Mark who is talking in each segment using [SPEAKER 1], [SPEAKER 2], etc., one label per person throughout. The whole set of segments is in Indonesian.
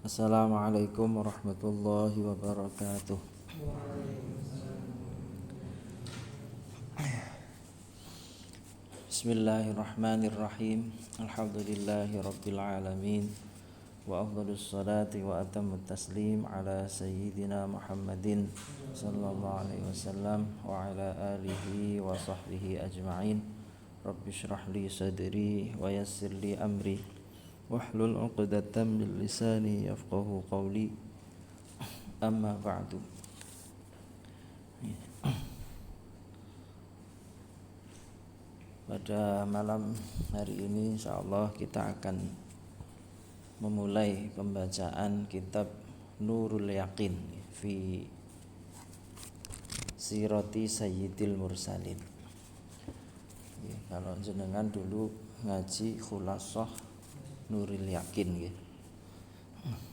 [SPEAKER 1] Assalamualaikum warahmatullahi wabarakatuh. Bismillahirrahmanirrahim. Alhamdulillahi rabbil alamin. Wa afdhalus salati wa atammut taslim ala sayyidina Muhammadin sallallahu alaihi wasallam wa ala alihi wa sahbihi ajma'in. Rabbi shrah li sadri wa yassir li amri wahlul 'uqdatam min lisani yafqahu qawli. Amma ba'du. Pada malam hari ini insyaallah kita akan memulai pembacaan kitab Nurul Yaqin fi Sirati Sayyidil Mursalin. Kalau jenengan dulu ngaji Khulasah Nurul Yaqin nggih.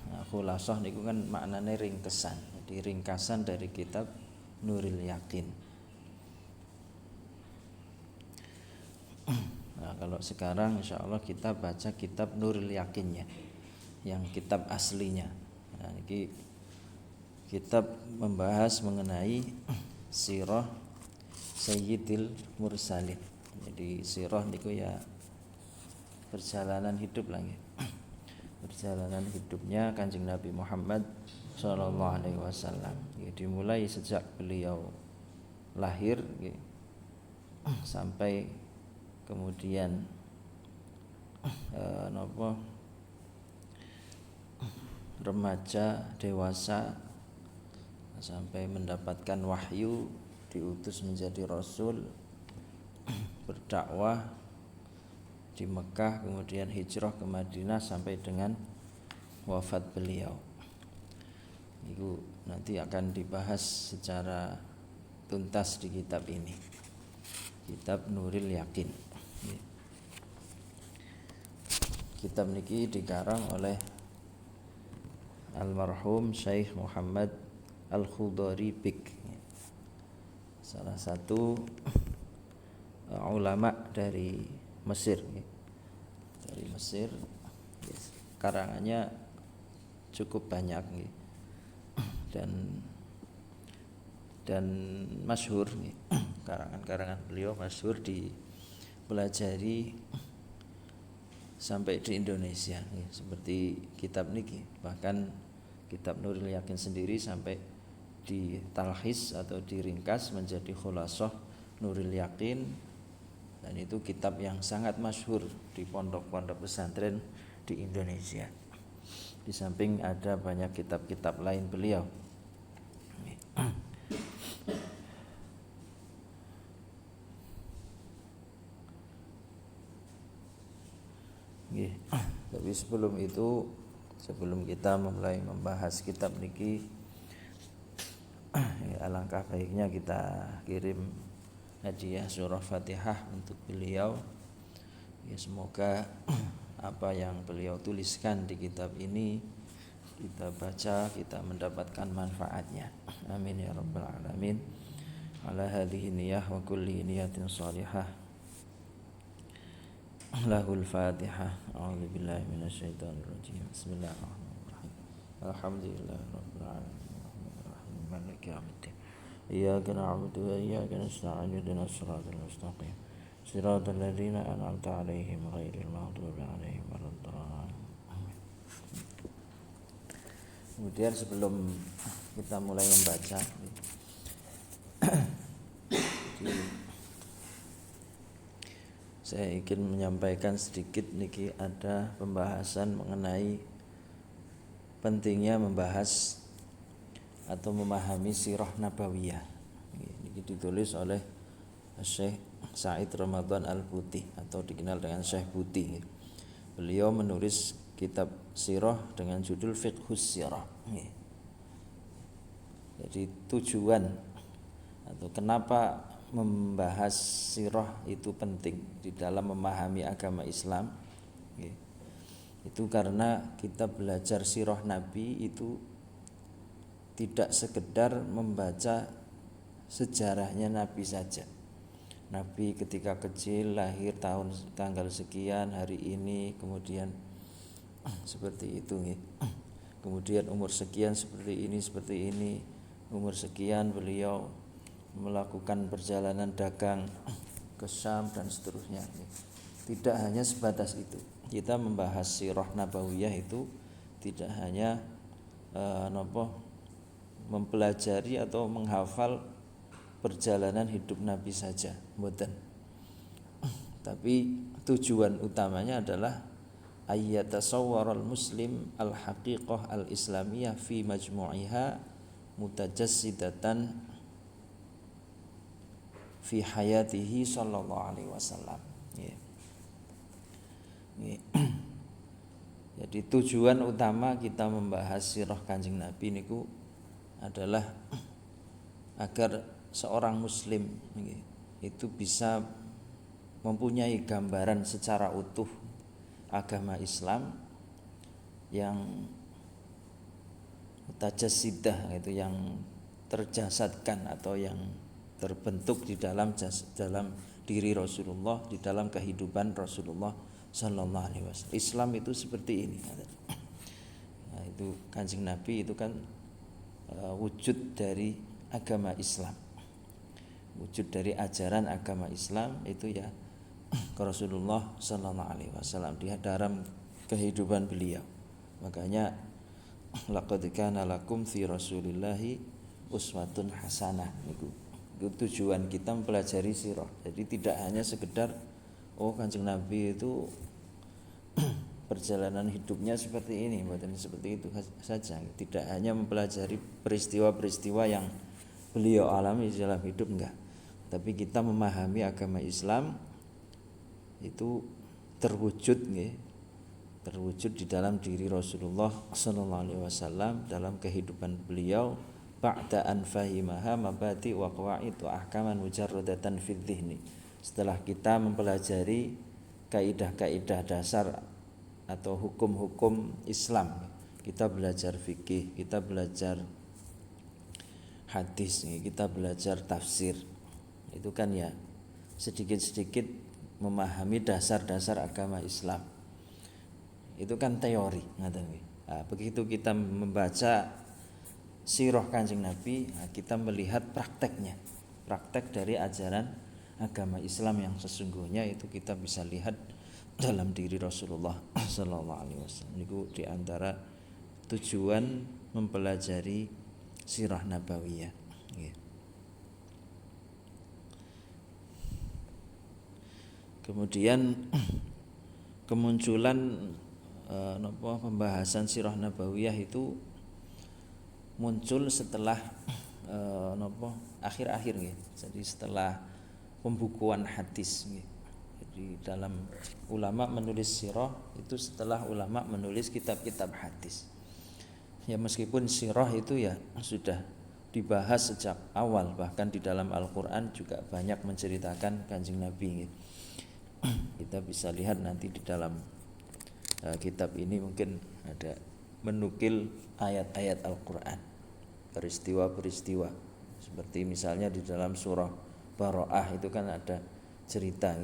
[SPEAKER 1] Nah, Khulasah niku kan maknane ringkesan. Jadi ringkasan dari kitab Nurul Yaqin. Nah, kalau sekarang insya Allah kita baca kitab Nurul Yaqinnya, yang kitab aslinya. Nah, ini kitab membahas mengenai sirah Sayyidil Mursalin. Jadi sirah niku ya perjalanan hidup lagi. Perjalanan hidupnya Kanjeng Nabi Muhammad sallallahu alaihi wasallam. Dimulai sejak beliau lahir sampai kemudian remaja, dewasa, sampai mendapatkan wahyu, diutus menjadi rasul, berdakwah di Mekah, kemudian hijrah ke Madinah sampai dengan wafat beliau. Itu nanti akan dibahas secara tuntas di kitab ini, kitab Nurul Yaqin. Kitab niki dikarang oleh almarhum Syekh Muhammad Al-Khudari Bik, salah satu ulama dari Mesir. Dari Mesir, karangannya cukup banyak dan masyhur. Karangan-karangan beliau masyhur dipelajari sampai di Indonesia, seperti kitab niki. Bahkan kitab Nurul Yaqin sendiri sampai ditalkhis atau diringkas menjadi Khulasah Nurul Yaqin, dan itu kitab yang sangat masyhur di pondok-pondok pesantren di Indonesia. Di samping ada banyak kitab-kitab lain beliau. Tapi sebelum itu, sebelum kita mulai membahas kitab niki, alangkah baiknya kita kirim hadiah surah Fatihah untuk beliau. Semoga apa yang beliau tuliskan di kitab ini kita baca, kita mendapatkan manfaatnya. Amin ya rabbal alamin. Ala hadhihi niyyah wa kulli niyatin shalihah. Lahul Fatihah. A'udzu billahi minasyaitonir rajim. Bismillahirrahmanirrahim. Alhamdulillahirabbil alamin. Arrahmanirrahim. Maliki yaumiddin. Iyyaka na'budu wa iyyaka nasta'in. Ihdinas siratal mustaqim. Siratal ladzina an'amta 'alaihim ghairil maghdubi 'alaihim waladdallin. Kemudian sebelum kita mulai membaca, saya ingin menyampaikan sedikit niki, ada pembahasan mengenai pentingnya membahas atau memahami sirah nabawiyah. Ini ditulis oleh Syekh Said Ramadan Al-Buti atau dikenal dengan Syekh Buti. Beliau menulis kitab sirah dengan judul Fiqhus Sirah. Jadi tujuan atau kenapa membahas sirah itu penting di dalam memahami agama Islam, itu karena kita belajar sirah Nabi itu tidak sekedar membaca sejarahnya Nabi saja. Nabi ketika kecil lahir tanggal sekian hari ini, kemudian seperti itu. kemudian umur sekian seperti ini, umur sekian beliau melakukan perjalanan dagang ke Syam dan seterusnya. Tidak hanya sebatas itu. Kita membahas sirah nabawiyah itu tidak hanya mempelajari atau menghafal perjalanan hidup Nabi saja, mboten. Tapi tujuan utamanya adalah ayyatasawwaral muslim al-haqiqah al-islamiyah fi majmu'iha mutajassidatan fi hayatihi sallallahu alaihi wasallam. Jadi tujuan utama kita membahas sirah Kanjeng Nabi niku adalah agar seorang muslim itu bisa mempunyai gambaran secara utuh agama Islam yang mutajassidah, itu yang terjasadkan atau yang terbentuk di dalam diri Rasulullah, di dalam kehidupan Rasulullah sallallahu alaihi wasallam. Islam itu seperti ini. Nah, itu Kanjeng Nabi itu kan wujud dari agama Islam. Wujud dari ajaran agama Islam itu ya Rasulullah sallallahu alaihi wasallam di dalam kehidupan beliau. Makanya laqad kana lakum fi Rasulillahi uswatun hasanah niku. Itu tujuan kita mempelajari sirah. Jadi tidak hanya sekedar Kanjeng Nabi itu perjalanan hidupnya seperti ini, bukan seperti itu saja. Tidak hanya mempelajari peristiwa-peristiwa yang beliau alami dalam hidup, enggak. Tapi kita memahami agama Islam itu terwujud di dalam diri Rasulullah sallallahu alaihi wasallam, dalam kehidupan beliau ba'da an fahimaha mabati wa qawaid wa ahkaman mujarradatan fi dhihni. Setelah kita mempelajari kaidah-kaidah dasar atau hukum-hukum Islam, kita belajar fikih, kita belajar hadis, kita belajar tafsir. Itu kan ya sedikit-sedikit memahami dasar-dasar agama Islam. Itu kan teori, nah, begitu kita membaca sirah Kanjeng Nabi, kita melihat prakteknya, praktek dari ajaran agama Islam yang sesungguhnya itu kita bisa lihat dalam diri Rasulullah sallallahu alaihi wasallam. Itu di antara tujuan mempelajari sirah nabawiyah. Kemudian kemunculan pembahasan sirah nabawiyah itu muncul setelah akhir-akhir jadi setelah pembukuan hadis. Jadi dalam ulama menulis sirah itu setelah ulama menulis kitab-kitab hadis. Ya meskipun sirah itu ya sudah dibahas sejak awal, bahkan di dalam Al-Qur'an juga banyak menceritakan Kanjeng Nabi. Kita bisa lihat nanti di dalam kitab ini mungkin ada menukil ayat-ayat Al-Qur'an, peristiwa-peristiwa. Seperti misalnya di dalam surah Baro'ah itu kan ada cerita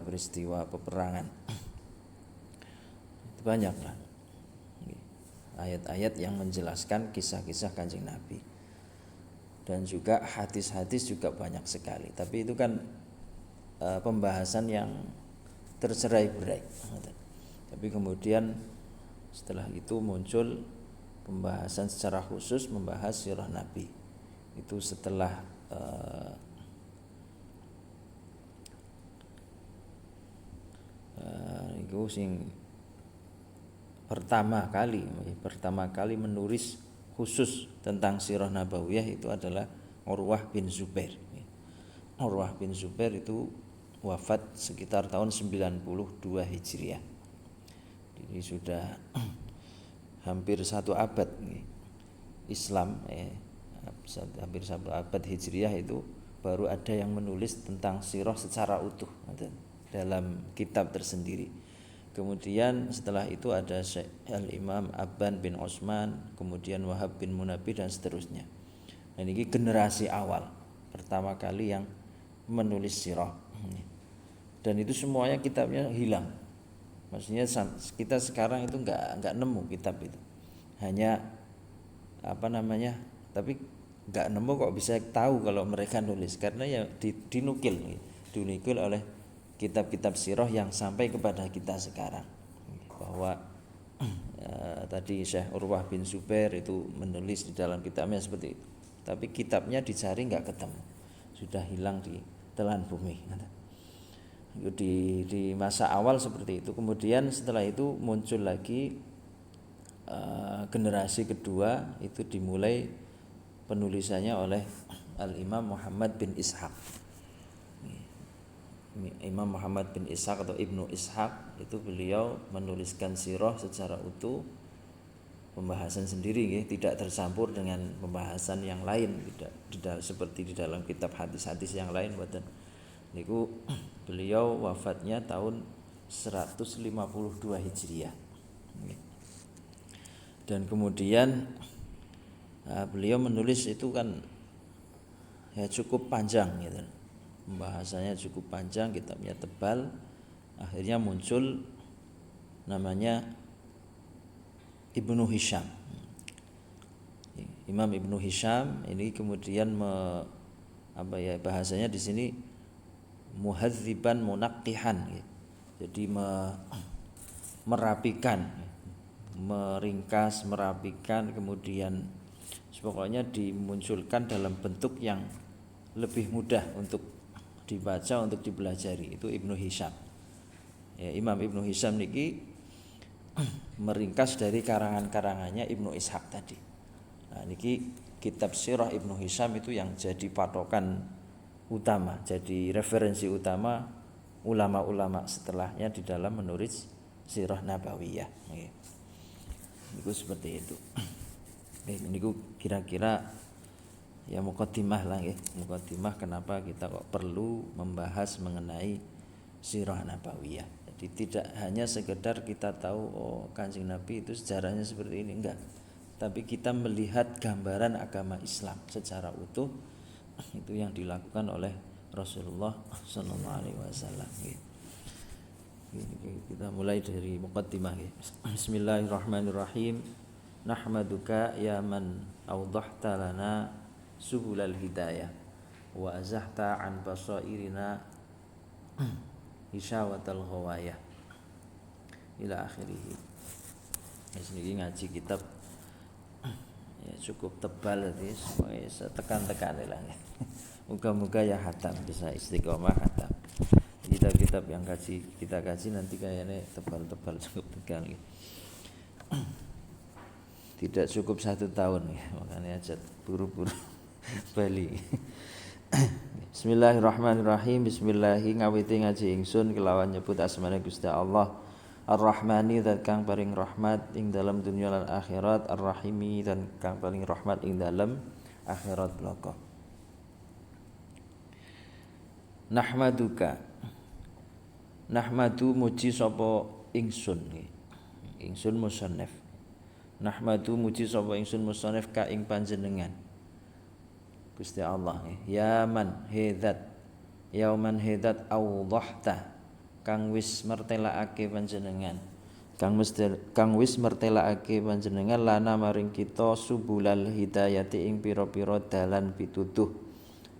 [SPEAKER 1] peristiwa peperangan. Itu banyak lah ayat-ayat yang menjelaskan kisah-kisah Kanjeng Nabi. Dan juga hadis-hadis juga banyak sekali. Tapi itu kan pembahasan yang tercerai-berai. Tapi kemudian setelah itu muncul pembahasan secara khusus membahas sirah Nabi. Itu setelah itu sing pertama kali menulis khusus tentang sirah nabawiyah itu adalah Urwah bin Zubair. Urwah bin Zubair itu wafat sekitar tahun 92 Hijriah. Jadi sudah hampir 1 abad Islam, hampir 1 abad Hijriah itu baru ada yang menulis tentang sirah secara utuh dalam kitab tersendiri. Kemudian setelah itu ada Syekh Al-Imam Abban bin Utsman, kemudian Wahab bin Munabbih dan seterusnya. Dan ini generasi awal pertama kali yang menulis sirah. Dan itu semuanya kitabnya hilang. Maksudnya kita sekarang itu enggak nemu kitab itu. hanya tapi nggak nemu kok bisa tahu kalau mereka nulis, karena ya dinukil oleh kitab-kitab sirah yang sampai kepada kita sekarang, bahwa tadi Syekh Urwah bin Zubair itu menulis di dalam kitabnya seperti itu, tapi kitabnya dicari nggak ketemu, sudah hilang di telan bumi. Itu di masa awal seperti itu. Kemudian setelah itu muncul lagi generasi kedua, itu dimulai penulisannya oleh Al-Imam Muhammad bin Ishaq. Imam Muhammad bin Ishaq atau Ibnu Ishaq itu beliau menuliskan sirah secara utuh, pembahasan sendiri tidak tercampur dengan pembahasan yang lain, tidak seperti di dalam kitab hadis-hadis yang lain. Niku beliau wafatnya tahun 152 Hijriah. Dan kemudian beliau menulis itu kan ya cukup panjang gitu. Pembahasannya cukup panjang, kitabnya tebal. Akhirnya muncul namanya Ibnu Hisham. Imam Ibnu Hisham ini kemudian bahasanya di sini muhadziban munaqqihan, jadi merapikan, meringkas, merapikan, kemudian pokoknya dimunculkan dalam bentuk yang lebih mudah untuk dibaca, untuk dipelajari. Itu Ibnu Hisham. Ya, Imam Ibnu Hisham niki meringkas dari karangan-karangannya Ibnu Ishaq tadi. Nah, niki kitab sirah Ibnu Hisham itu yang jadi patokan utama, jadi referensi utama ulama-ulama setelahnya di dalam menulis sirah nabawiyah. Itu seperti itu. Ini kira-kira ya muqaddimah lah ya, muqaddimah kenapa kita kok perlu membahas mengenai sirah nabawiyah. Jadi tidak hanya sekedar kita tahu Kanjeng Nabi itu sejarahnya seperti ini, enggak. Tapi kita melihat gambaran agama Islam secara utuh, itu yang dilakukan oleh Rasulullah sallallahu alaihi wasallam. Kita mulai dari muqaddimah. Bismillahirrahmanirrahim. Nahmaduka ya man awdahta lana subulal hidayah wa azahta an basairina hisyawatal ghawayah ila akhirih. Ini ngaji kitab ya cukup tebal, jadi supaya tekan-tekan lah. Moga-moga ya hatam, bisa istiqomah hatam. Kitab-kitab yang kita kaji nanti kayaknya tebal-tebal cukup tegang. Tidak cukup 1 tahun ya, makanya aja buru-buru bali. Bismillahirrahmanirrahim. Bismillahi ngawiti ngaji ingsun kelawan nyebut asmane Gusti Allah Ar-Rahmani, zat kang paring rahmat ing dalam dunia lan akhirat, Ar-Rahimi, dan kang paring rahmat ing dalam akhirat bloko. Nahmaduka, nahmadu muji sapa ingsun, ingsun musannaf. Nahmadu muji sapa ingsun musannaf ka ing panjenengan Gusti Allah. Ya man hidat, yauman hidat awdahta, kang wis mertelakake panjenengan, kang wis mertelakake panjenengan lana maring kita subulal hidayati ing pira-pira dalan pitutuh,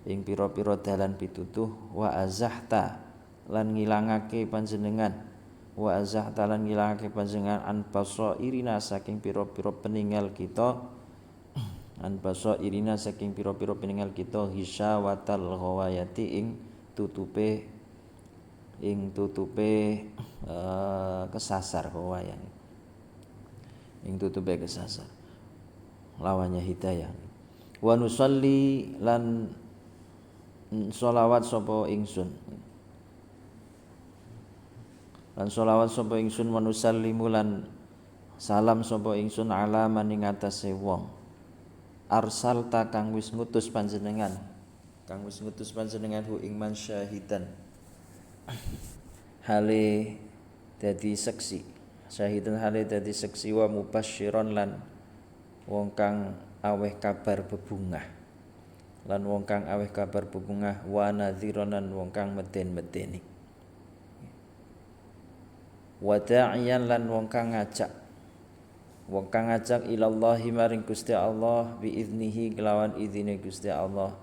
[SPEAKER 1] ing pira-pira dalan pitutuh. Wa azahta lan ngilangake panjenengan, wa azahta lan ngilangake panjenengan an basairina saking pira-pira peninggal kita, an basairina saking pira-pira peninggal kita, hisyawatal ghawayati ing tutupe kesasar, ghawayah ing tutupe kesasar, lawannya hidayah. Wa nusalli lan sholawat sapa ingsun, lan sholawat sapa ingsun, wa nusallimu lan salam sapa ingsun ala man ing atase wong arsalta kang wis ngutus panjenengan, hu ing man syahidan hale dadi seksi, syahidan hale dadi seksi, wa mubasyiron lan wong kang aweh kabar bebungah, lan wong kang aweh kabar bebungah, wa nadhiron lan wong kang meden-medeni, wa da'iyan lan wong kang ngajak, wong kang ngajak ilallahi maring Gusti Allah biiznihi kelawan izine Gusti Allah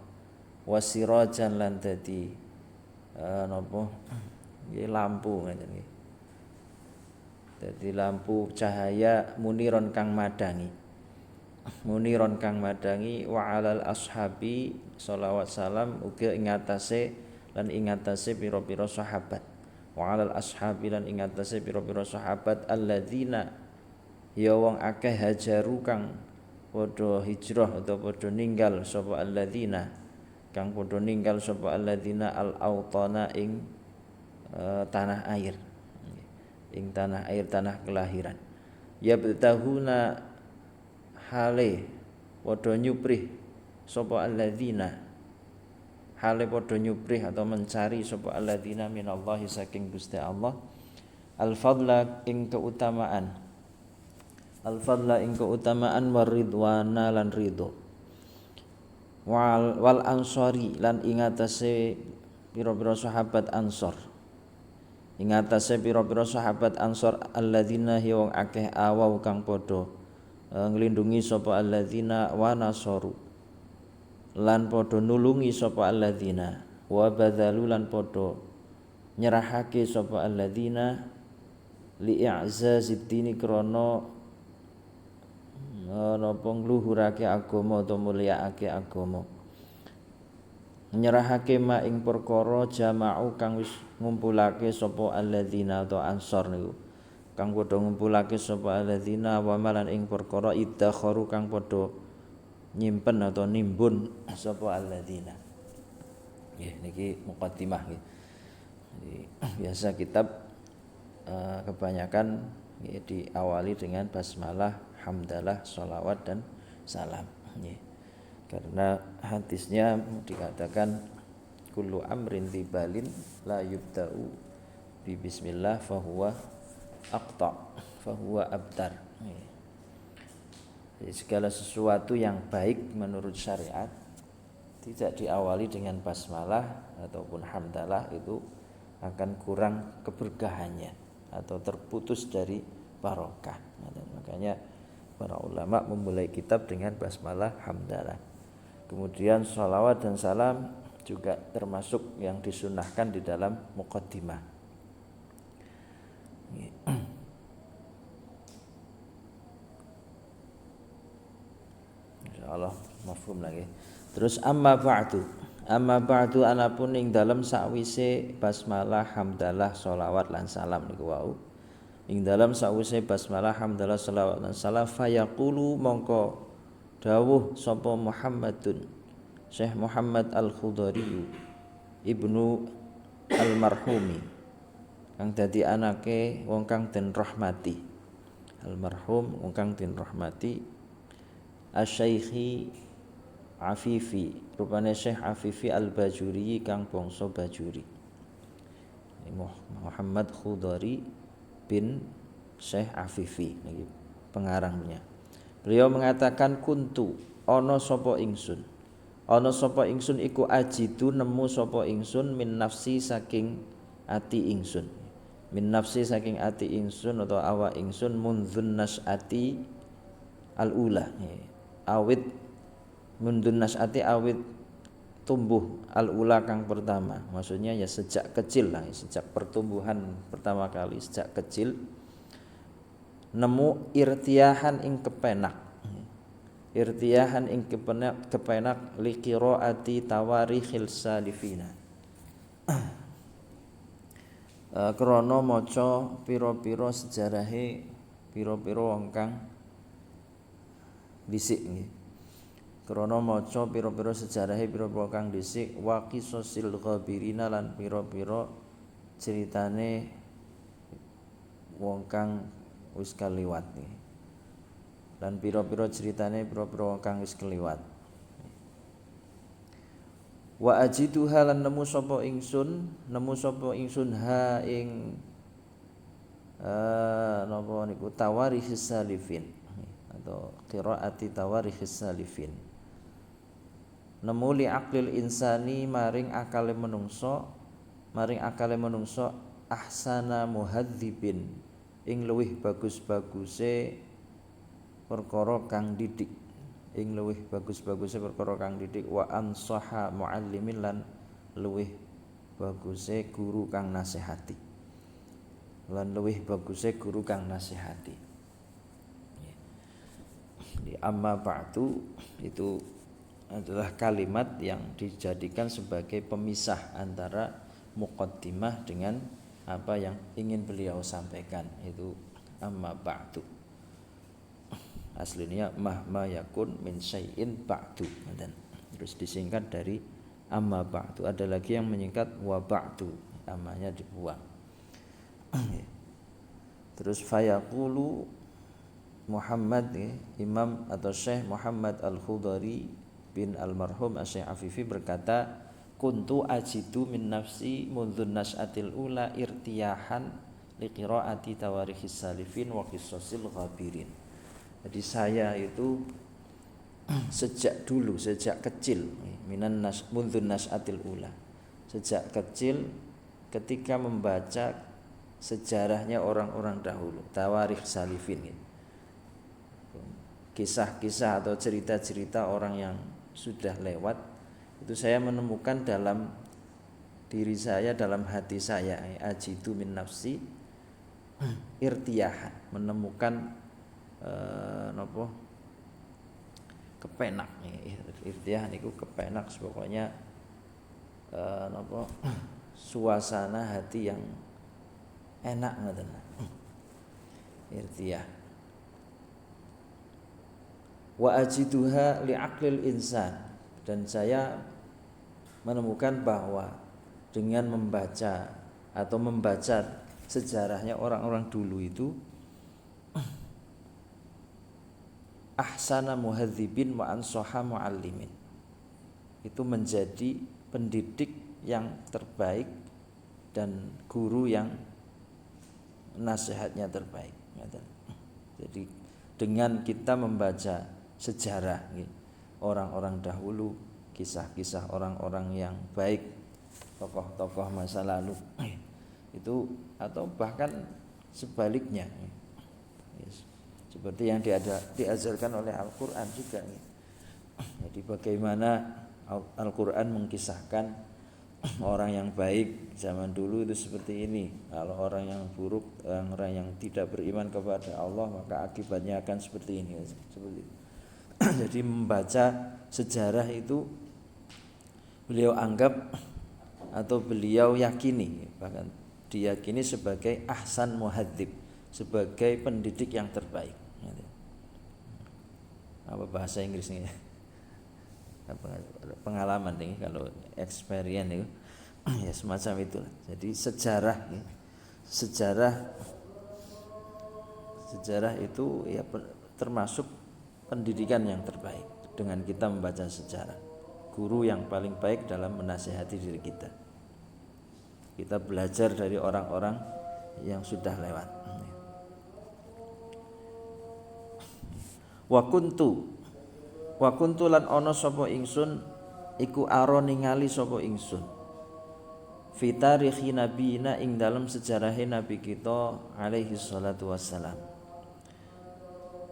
[SPEAKER 1] wasirajan lan dadi napa nggih lampu ngeten nggih dadi lampu cahaya muniron kang madangi wa alal ashabi sholawat salam uga ing atase pira-pira sahabat wa alal ashabi lan ing atase pira-pira sahabat alladzina ya wong akeh hajaru kang padha hijrah utawa padha ninggal sapa alladzina al autana ing tanah air tanah kelahiran ya betahuna hale padha nyuprih sapa alladzina hale padha nyuprih atau mencari sapa alladzina minallahi saking Gusti Allah al fadla ing keutamaan waridwana lan ridho wal ansori lan ing atase pira-pira sahabat ansor alladzina wong akeh awau kang padha nglindungi sapa alladzina wa nasaru lan padha nulungi sapa alladzina wa badzalu lan padha nyerahake sapa alladzina li'izazid dini krana napa ngluhurake agama utawa mulyakake agama nyerahake ma ing perkara jama'u kang wis ngumpulake sapa alladzina atau ansor niku kang padha ngumpulake sapa alladzina wa malan ing perkara iddakharu kang padha nyimpen atau nimbun sapa alladzina. Nggih niki muqaddimah nggih. Biasa kitab kebanyakan diawali dengan basmalah, hamdalah, sholawat dan salam. Nggih. Karena hadisnya dikatakan kullu amrin tibalin la yubda'u bi bismillah fahuwa aqta fahuwa abtar. Jadi segala sesuatu yang baik menurut syariat tidak diawali dengan basmalah ataupun hamdalah itu akan kurang keberkahannya atau terputus dari barokah. Makanya para ulama memulai kitab dengan basmalah, hamdalah. Kemudian sholawat dan salam juga termasuk yang disunahkan di dalam muqaddimah. Insyaallah mafhum lagi. Terus amma ba'du anapun ing dalam sakwise basmalah, hamdalah, sholawat lan salam niku wau. Ing dalam sakwise basmalah, hamdalah, sholawat lan salam fayaqulu mongko dawuh sapa Muhammadun Syekh Muhammad Al-Khudari Ibnu Al-Marhumi kang dadi anake wong kang den rahmati. Al-marhum wong kang den rahmati Asy-Syaikhi Afifi rupane Syekh Afifi Al-Bajuri kang bangsa Bajuri. Muhammad Khudari bin Syekh Afifi niki pengarangnya. Beliau mengatakan kuntu ana sapa ingsun iku ajidu nemu sapa ingsun min nafsi saking ati ingsun atau awak ingsun mundzun nas'ati al-ula awit tumbuh al-ula kang pertama, maksudnya ya sejak kecil lah, sejak pertumbuhan pertama kali sejak kecil nemu irtiyahan ing kepenak li qiraati tawarikhil salifina krana maca pira-pira sejarahe pira-pira wong kang dhisik nggih krana maca pira-pira sejarahe pira-pira kang dhisik wa qisasil ghabirina lan pira-pira ceritane wong kang wis kaliwat nggih lan pira-pira ceritane pira-pira kang wis kliwat. Wa ajiduha lan nemu sapa ingsun ha ing napa niku tawarikhis salifin atau qiraati tawarikhis salifin. Nemu li aqlil insani maring akale menungso ahsana muhadzibin ing luwih bagus-baguse perkara kang didik, ing luwih bagus-baguse perkara kang didik, wa ansaha muallimin lan luwih baguse guru kang nasihati. Lan luwih baguse guru kang nasihati. Di amma ba'du itu adalah kalimat yang dijadikan sebagai pemisah antara muqaddimah dengan apa yang ingin beliau sampaikan, itu amma ba'du. Aslinya mahma yakun min syai'in ba'du, dan terus disingkat dari amma ba'du. Ada lagi yang menyingkat wa ba'du, amanya dibuang. Terus fayaqulu Muhammad, Imam atau Syekh Muhammad Al-Khudari bin Al-Marhum Syekh Afifi berkata, kuntu ajidu min nafsi mundhun nas'atil ula irtiyahan liqiraati tawarikhis salifin wa qisasil ghabirin. Jadi saya itu sejak dulu, sejak kecil, mundhun nas'atil ula, sejak kecil ketika membaca sejarahnya orang-orang dahulu, tawarikh salifin, kisah-kisah atau cerita-cerita orang yang sudah lewat, itu saya menemukan dalam diri saya, dalam hati saya, ajidu min nafsi irtiyahan, menemukan kepenak. Irtiyah niku kepenak, pokoknya suasana hati yang enak ngoten. Irtiyah. Wa ajiduha li'aqlil insan, dan saya menemukan bahwa dengan membaca atau membaca sejarahnya orang-orang dulu itu ahsana muhadzibin wa ansaha muallimin, itu menjadi pendidik yang terbaik dan guru yang nasihatnya terbaik. Jadi dengan kita membaca sejarah orang-orang dahulu, kisah-kisah orang-orang yang baik, tokoh-tokoh masa lalu itu, atau bahkan sebaliknya, seperti yang diajarkan oleh Al-Quran juga. Jadi bagaimana Al-Quran mengkisahkan orang yang baik zaman dulu itu seperti ini, kalau orang yang buruk, orang yang tidak beriman kepada Allah, maka akibatnya akan seperti ini, seperti itu. Jadi membaca sejarah itu beliau anggap atau beliau yakini, bahkan diyakini sebagai ahsan muhadzib, sebagai pendidik yang terbaik. Apa bahasa Inggrisnya? Pengalaman nih, kalau experience itu ya semacam itu. Jadi sejarah itu ya termasuk pendidikan yang terbaik. Dengan kita membaca sejarah, guru yang paling baik dalam menasihati diri kita. Kita belajar dari orang-orang yang sudah lewat. Wa kuntu lan ana sapa ingsun iku aro ningali sapa ingsun fi tarikhi nabiyina, ing dalam sejarahe nabi kita alaihi salatu wassalam,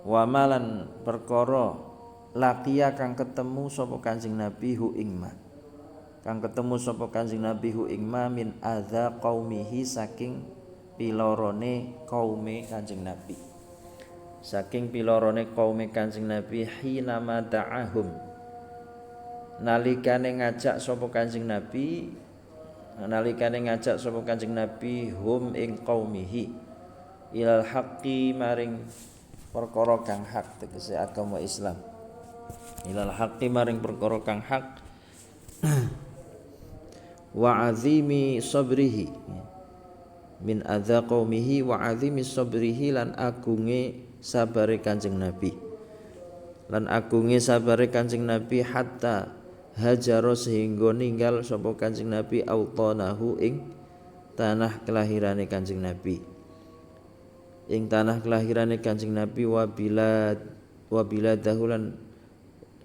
[SPEAKER 1] wa malan perkara laqiya kang ketemu sapa Kanjeng Nabi hu ing ma, kang ketemu sapa Kanjeng Nabi hu ing ma min adza qaumihi, saking pilorone kaume Kanjeng Nabi, saking pilorone kaume Kanjeng Nabi, hina mada'ahum, nalikane ngajak sapa Kanjeng Nabi, hum ing qaumihi, ilal haqqi maring perkara kang hak, tegese agama Islam, ilal haqqi maring perkara kang hak, wa azimi sabrihi, min adza qaumihi wa azimi sabrihi, lan agunge sabare Kanjeng Nabi, hatta hajaro, sehingga ninggal sapa Kanjeng Nabi autanahu ing tanah kelahirane Kanjeng Nabi, wa biladahu, lan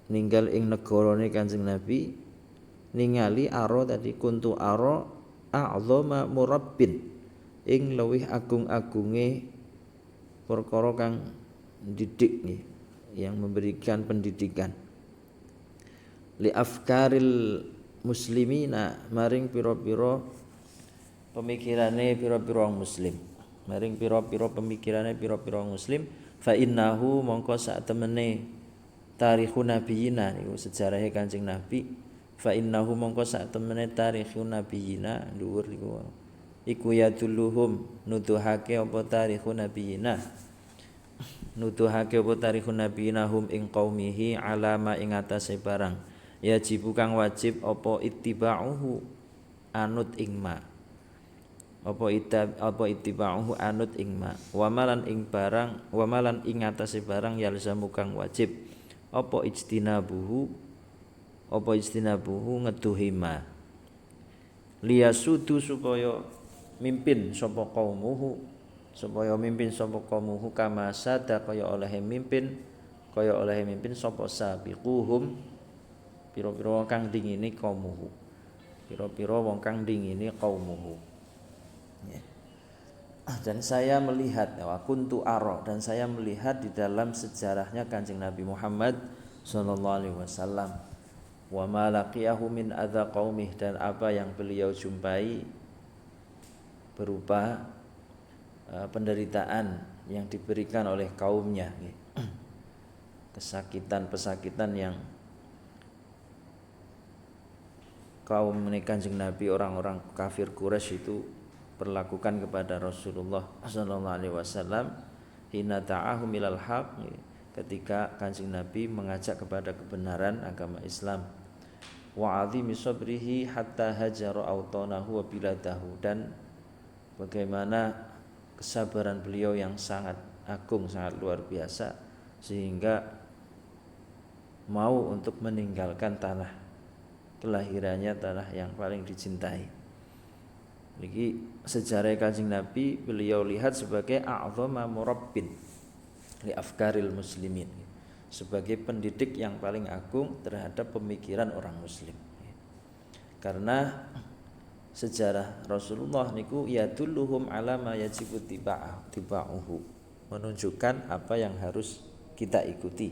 [SPEAKER 1] ninggal ing negarane Kanjeng Nabi, ningali aro tadi kuntu aro a'zama murabbin, ing luwih agung-agunge perkara kang didik nggih, yang memberikan pendidikan li afkaril muslimina maring pira-pira pemikirane pira-pira muslim, maring pira-pira pemikirane pira-pira muslim. Fa innahu mongko sak temene tarikhun nabiyina niku sejarahe Kanjeng Nabi. Fa innahu mongko sak temene tarikhun nabiyina dhuwur niku iku yadulluhum nuduhake apa tarikhun nabiyina, nuduhake apa tarikhun nabiyina hum ing qaumihi alama ing atase barang yajibu kang wajib apa ittiba'uhu anut ing ma, apa ittiba'uhu anut ing ma, wamalan ing barang, wamalan ing atase barang yalzamu kang wajib apa ijtinabuhu, apa ijtinabuhu ngeduhi ma, liyasudu supaya mimpin sapa qaumuhu, supaya mimpin sapa qaumuhu kama sada kaya oleh mimpin sapa sabiquhum pira-pira wong kang dingini qaumuhu, pira-pira wong kang dingini qaumuhu. Ya. Dan saya melihat wa kuntu ara, dan saya melihat di dalam sejarahnya Kanjeng Nabi Muhammad sallallahu alaihi wasallam wa ma laqiyahu min adza qaumih, dan apa yang beliau jumpai berupa penderitaan yang diberikan oleh kaumnya, kesakitan-pesakitan yang kaum Kanjeng Nabi, orang-orang kafir Quraisy itu perlakukan kepada Rasulullah sallallahu alaihi wasallam hina ta'ahum ilal haq, ketika Kanjeng Nabi mengajak kepada kebenaran agama Islam. Wa 'azimi sabrihi hatta hajara autanahu wa biladahu, dan bagaimana kesabaran beliau yang sangat agung, sangat luar biasa, sehingga mau untuk meninggalkan tanah kelahirannya, tanah yang paling dicintai. Ini sejarah Kanjeng Nabi beliau lihat sebagai a'zama murabbin li afkaril muslimin, sebagai pendidik yang paling agung terhadap pemikiran orang muslim. Karena sejarah Rasulullah niku yadulluhum ala ma yajibu tiba'uhu, menunjukkan apa yang harus kita ikuti.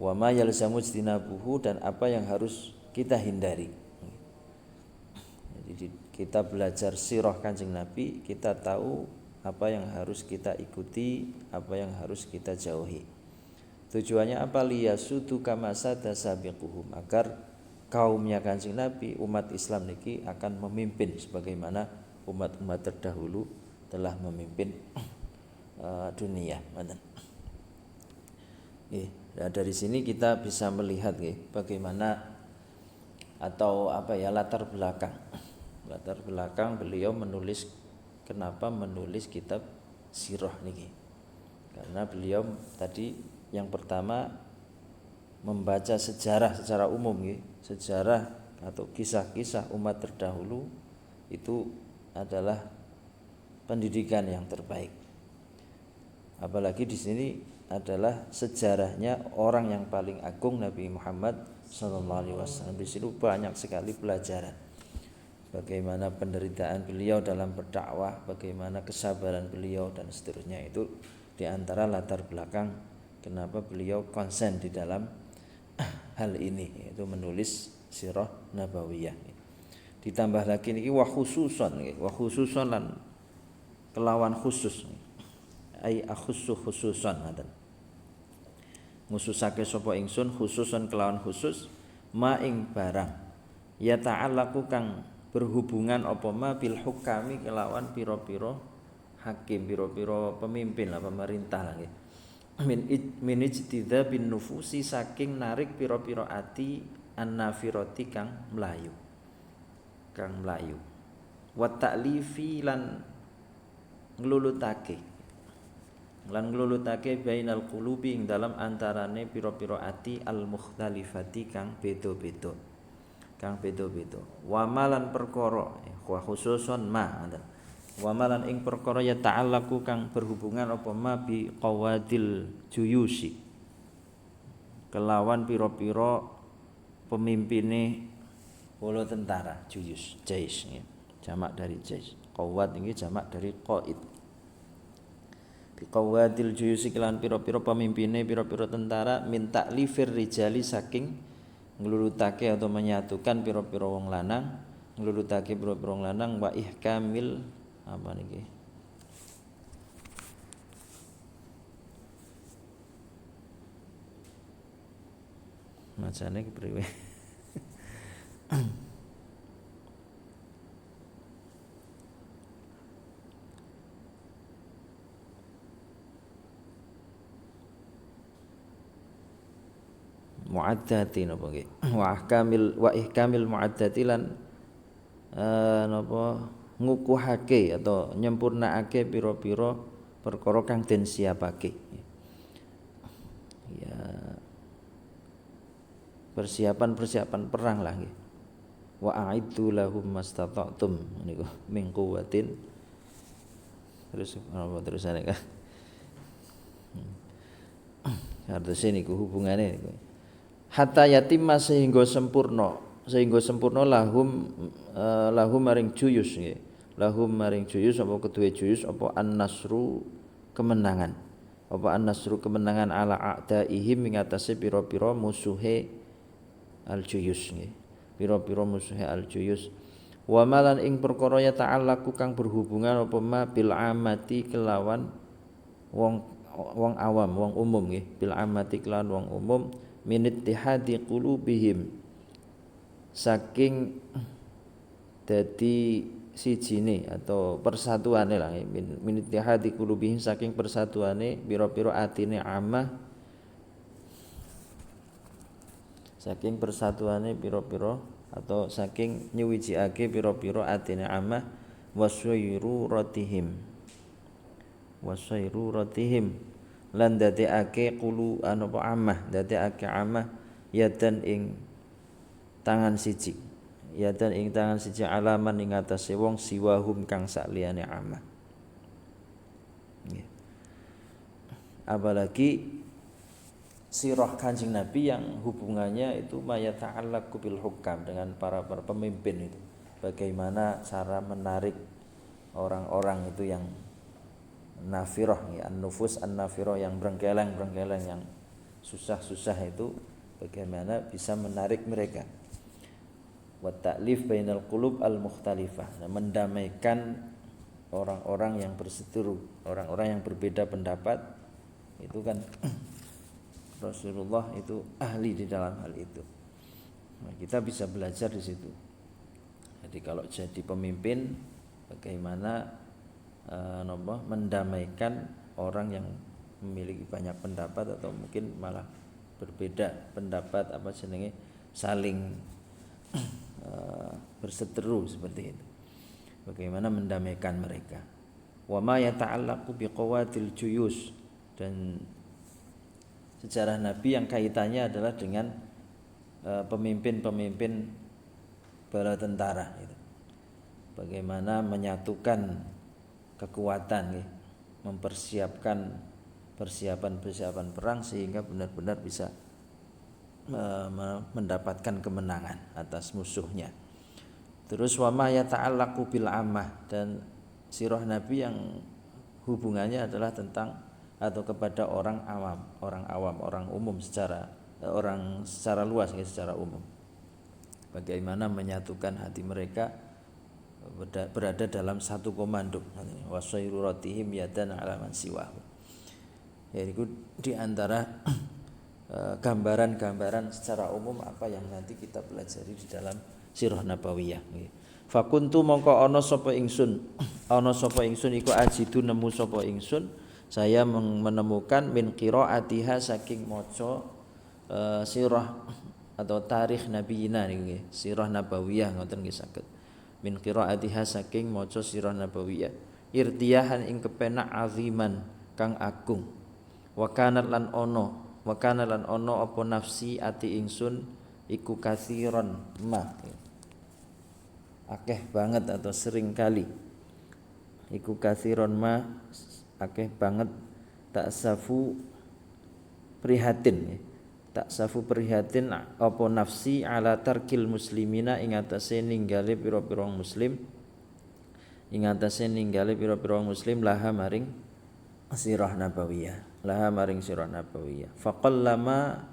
[SPEAKER 1] Wa ma yalzamu ijtinabuhu, dan apa yang harus kita hindari. Jadi kita belajar sirah Kanjeng Nabi, kita tahu apa yang harus kita ikuti, apa yang harus kita jauhi. Tujuannya apa? Liyasudu kama sada sabiquhum, agar kaumnya Kanjeng Nabi, umat Islam niki akan memimpin sebagaimana umat-umat terdahulu telah memimpin dunia. Nah, dari sini kita bisa melihat bagaimana atau latar belakang beliau menulis, kenapa menulis kitab sirah niki. Karena beliau tadi yang pertama membaca sejarah secara umum, sejarah atau kisah-kisah umat terdahulu itu adalah pendidikan yang terbaik. Apalagi di sini adalah sejarahnya orang yang paling agung, Nabi Muhammad sallallahu alaihi wasallam. Di situ banyak sekali pelajaran. Bagaimana penderitaan beliau dalam berdakwah, bagaimana kesabaran beliau dan seterusnya. Itu di antara latar belakang kenapa beliau konsen di dalam hal ini, yaitu menulis sirah nabawiyah. Ditambah lagi niki wa khususon lan kelawan khusus. Ai akhussu khususan ngoten. Ngususake sapa ingsun khususan kelawan khusus ma ing barang ya ta'allaqu kang berhubungan apa ma bil hukami kelawan pira-pira hakim, pira-pira pemimpin lah, pemerintah lah nggih. Min ijtidabin nufusi, saking narik pira-pira ati annafirati kang mlayu. Wa ta'lifi lan nglulutake bainal qulubi ing dalam antarane pira-pira ati al mukhtalifati kang beda-beda. Wa malan perkara wa khususon ma. Wa malan ing perkara ya ta'allaqu kang berhubungan apa ma bi qawadil juyusi, kelawan pira-pira pemimpine bala tentara, juyus, jais, jamak dari jais. Qawad ini jamak dari qaid. biqawadil juyusi kelan pira-pira pemimpine pira-pira tentara min taklifir rijali saking nglulutake atau menyatukan pira-pira wong lanang nglulutake pira-pira wong lanang wa ihkamil apa niki macane kepriwe muaddati napa nggih wa ihkamil muaddati lan napa ngukuhake atau nyempurnakake pira-pira perkara kang den siapake ya persiapan perang lah nggih wa a'iddu lahum mastata'tum niku min quwwatin terus apa terusane kan artine niku hubungane niku hatta yatimma sehingga sempurna lahum maring juyus nggih lahum maring juyus apa kedue juyus apa an-nasru kemenangan ala a'daihim ing atase pira-pira musuhe al-juyus nggih pira-pira musuhe al-juyus wa malan ing perkara ya ta'allaqu kang berhubungan apa ma bil amati kelawan wong awam wong umum nggih bil amati kelawan wong umum min ittihadi qulubihim saking dadi sijine atau persatuane lah min ittihadi qulubihim saking persatuane pira-pira atine amah saking persatuane pira-pira atau saking nyuwijiake pira-pira atine amah wasairu ratihim lan dadekake qulu apa amah dadekake amah yadan ing tangan siji alaman ing atase wong siwahum kang sakliyane amah nggih apalagi sirah Kanjeng Nabi yang hubungannya itu mayata'allaqu bil hukam dengan para pemimpin itu bagaimana cara menarik orang-orang itu yang nafirah ya an-nufus an-nafirah yang brengkeleng yang susah itu bagaimana bisa menarik mereka wa ta'lif bainal qulub al-mukhtalifah mendamaikan orang-orang yang berseteru orang-orang yang berbeda pendapat itu kan Rasulullah itu ahli di dalam hal itu nah, kita bisa belajar di situ jadi kalau jadi pemimpin bagaimana mendamaikan orang yang memiliki banyak pendapat atau mungkin malah berbeda pendapat apa jenenge saling berseteru seperti itu. Bagaimana mendamaikan mereka. Wa ma yata'allaqu biqawatil juyus dan sejarah Nabi yang kaitannya adalah dengan pemimpin-pemimpin bala tentara itu. Bagaimana menyatukan kekuatan mempersiapkan persiapan perang sehingga benar-benar bisa mendapatkan kemenangan atas musuhnya. Terus wa ma yata'allaqu bil ammah dan sirah Nabi yang hubungannya adalah tentang atau kepada orang awam, orang umum secara luas secara umum. Bagaimana menyatukan hati mereka berada dalam satu komando wasairu ratihim yadan ala man siwahu. Yaitu di antara gambaran-gambaran secara umum apa yang nanti kita pelajari di dalam sirah nabawiyah. Fakuntu mongko ana sapa ingsun iku ajidu nemu sapa ingsun saya menemukan min qiraatiha saking maca sirah atau tarikh nabiyina niki sirah nabawiyah ngoten nggih saged min qiraatiha saking maca sirah nabawiyah irtiyahan ing kepenak aziman kang agung wa kana lan ono apa nafsi ati ingsun iku kasiron akeh banget atau sering kali iku kasiron akeh banget tak safu prihatin apa nafsi ala tarkil muslimina ing atase ninggale pira-pira muslim laha maring sirah nabawiyah, laha maring sirah nabawiyah. Faqallama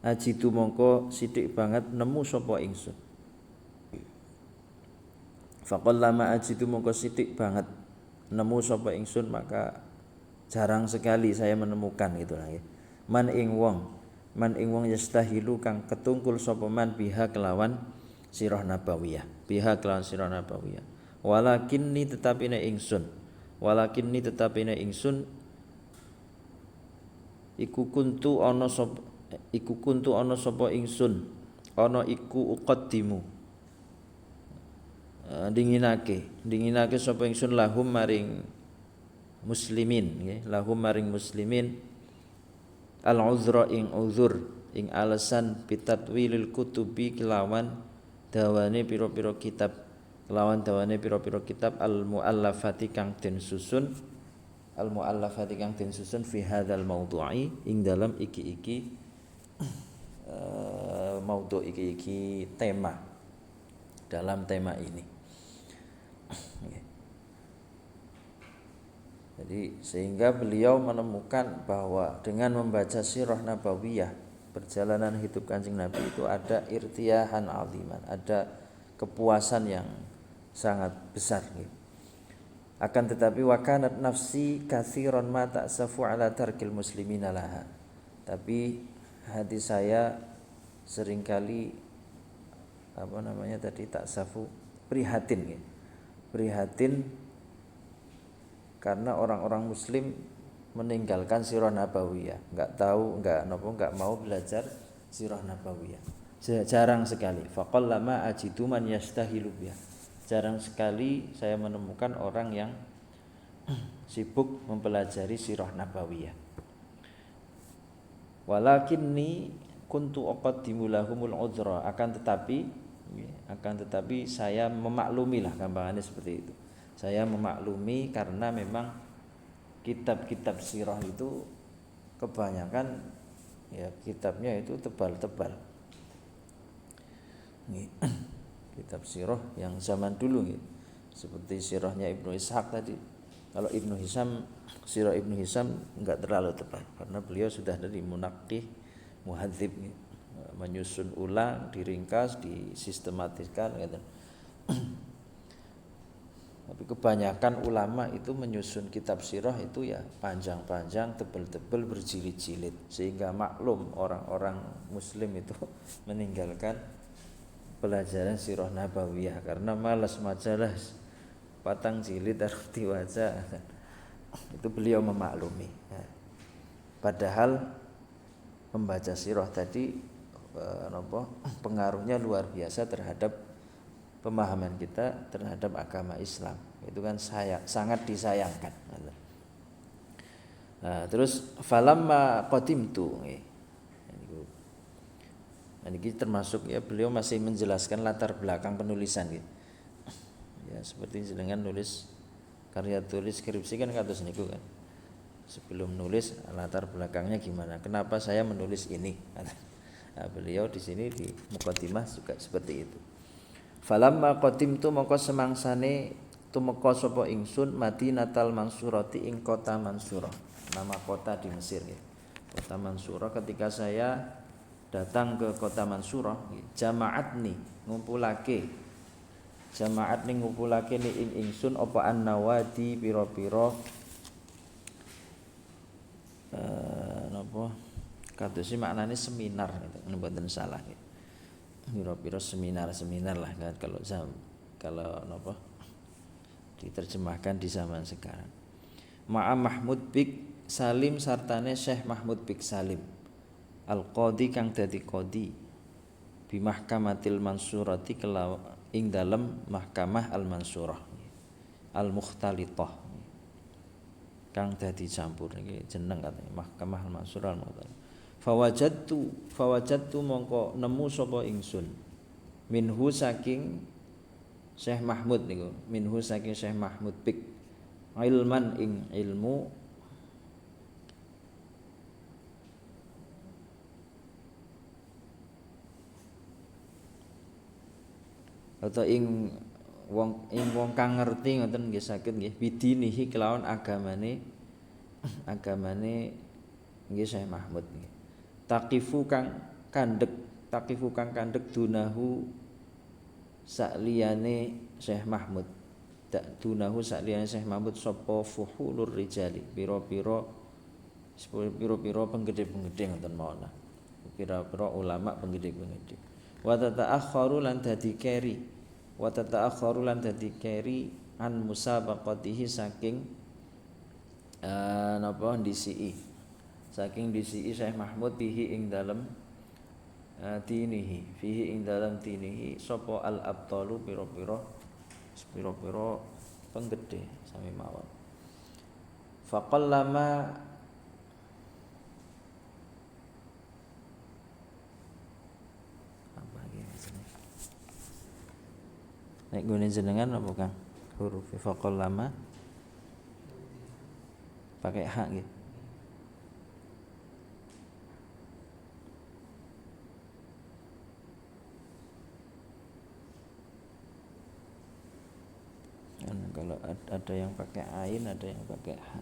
[SPEAKER 1] ajidu mongko sithik banget nemu sapa ingsun. Faqallama ajidu mongko sithik banget nemu sapa ingsun, maka jarang sekali saya menemukan gitu lah ya. Man ing wong yastahilu kang ketungkul sapa man biha kelawan sirah nabawiyah, biha kelawan sirah nabawiyah. Walakinni tetapine ingsun iku kuntu ana sapa ingsun ana iku uqaddimu dinginake sapa ingsun lahum maring muslimin nggih, lahum maring muslimin al uzra ing uzur ing alasan bitatwilil kutubi kelawan dawane pira-pira kitab al muallafati kang den susun fi hadzal maudhu'i ing dalam iki maudhu' iki tema, dalam tema ini. Jadi sehingga beliau menemukan bahwa dengan membaca sirah nabawiyah, perjalanan hidup Kanjeng Nabi itu ada irtiyahan aziman, ada kepuasan yang sangat besar gitu. Akan tetapi wakanat nafsi katsiran ma ta'safu ala tarkil muslimina laha. Tapi hati saya seringkali ta'safu, prihatin gitu. Prihatin karena orang-orang muslim meninggalkan sirah nabawiyah, enggak mau belajar sirah nabawiyah. Jarang sekali. Faqallama ajidu man yastahilu biha. Jarang sekali saya menemukan orang yang sibuk mempelajari sirah nabawiyah. Walakinni kuntu uqaddimu lahumul uzra, akan tetapi saya memaklumilah, gampangannya seperti itu. Saya memaklumi karena memang kitab-kitab sirah itu kebanyakan ya kitabnya itu tebal-tebal. Kitab sirah yang zaman dulu gitu. Seperti sirahnya Ibnu Ishaq tadi. Kalau Ibnu Hisam, sirah Ibnu Hisam enggak terlalu tebal karena beliau sudah dari munaqqih, muhadzib gitu. Menyusun ulang, diringkas, disistematiskan gitu. Tapi kebanyakan ulama itu menyusun kitab sirah itu ya panjang-panjang, tebel-tebel, berjilid-jilid, sehingga maklum orang-orang muslim itu meninggalkan pelajaran sirah nabawiyah karena malas majalah patang jilid harus diwaca. Itu beliau memaklumi. Padahal membaca sirah tadi pengaruhnya luar biasa terhadap pemahaman kita terhadap agama Islam. Itu kan sangat disayangkan. Nah, terus falamma qadimtu. Ini termasuk ya beliau masih menjelaskan latar belakang penulisan gitu. Ya seperti jenengan nulis karya tulis skripsi kan kados niku kan. Sebelum nulis latar belakangnya gimana? Kenapa saya menulis ini? Nah, beliau di sini di muqaddimah juga seperti itu. Falamma qadimtu mongko semangsane tumeka sapa ingsun Madinatal Mansurati ing kota Mansurah. Nama kota di Mesir ya. Kota Mansurah, ketika saya datang ke kota Mansurah, jama'atni ngumpulake ni ing ingsun apa an-nawadi pira-pira napa kados maknane seminar gitu, mboten salah gitu. Pira-pira seminar lah kan kalau napa diterjemahkan di zaman sekarang. Ma'a Mahmud Bik Salim sartane Syekh Mahmud Bik Salim Al-Qadi kang dadi qadi bi Mahkamatil Mansurati ing dalem Mahkamah Al-Mansurah Al-Mukhtalitah kang dadi campur iki jeneng katanya Mahkamah Al-Mansurah Al-Mukhtalitah. Fawajadtu mongko nemu sapa ingsun minhu saking Syekh Mahmud niku, minhu saking Syekh Mahmud Bik ilman ing ilmu atau ing wong kang ngerti ngoten nggih saged nggih bidinihi kelawan agamane agamane nggih Syekh Mahmud nggih. Taqifu kang kandhek dunahu sakliyane Syekh Mahmud. Dunahu sakliyane Syekh Mahmud sapa fuhulur rijali pira-pira penggede-penggede ngoten mawon. Pira-pira ulama penggede-penggede. Wa tata'akhkharu lan dadi keri an musabaqatihi saking napa ndisiki Syekh Mahmud bihi ing dalem fihi ing dalem dinihi sapa al abtalu pira-pira penggede sami mawon. Faqallama apa iki maksudnya? Nek gune jenengan apa Kang? Huruf faqallama pakai hak nggih. Kalau ada yang pakai ain, ada yang pakai ha.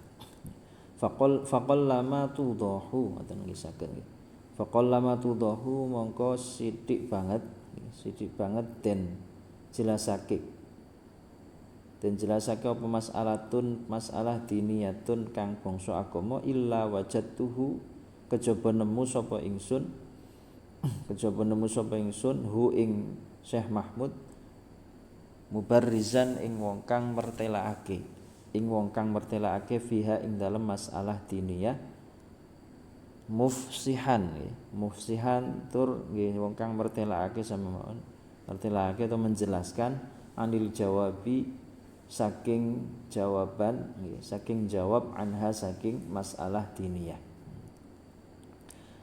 [SPEAKER 1] Faqal lama tudahu ngoten nggih saged nggih. Faqal lama tudahu mongko sithik banget den jelasake. Den jelasake apa masalah diniyatun kang bangsa agama illa wajadtuhu kejaba nemu sapa ingsun hu ing Syekh Mahmud mubarrizan ing wong kang mertelakake fiha ing dalem masalah diniyah mufsihan tur nggih wong kang mertelakake atau menjelaskan anil jawabi saking jawaban nggih saking jawab anha saking masalah diniyah.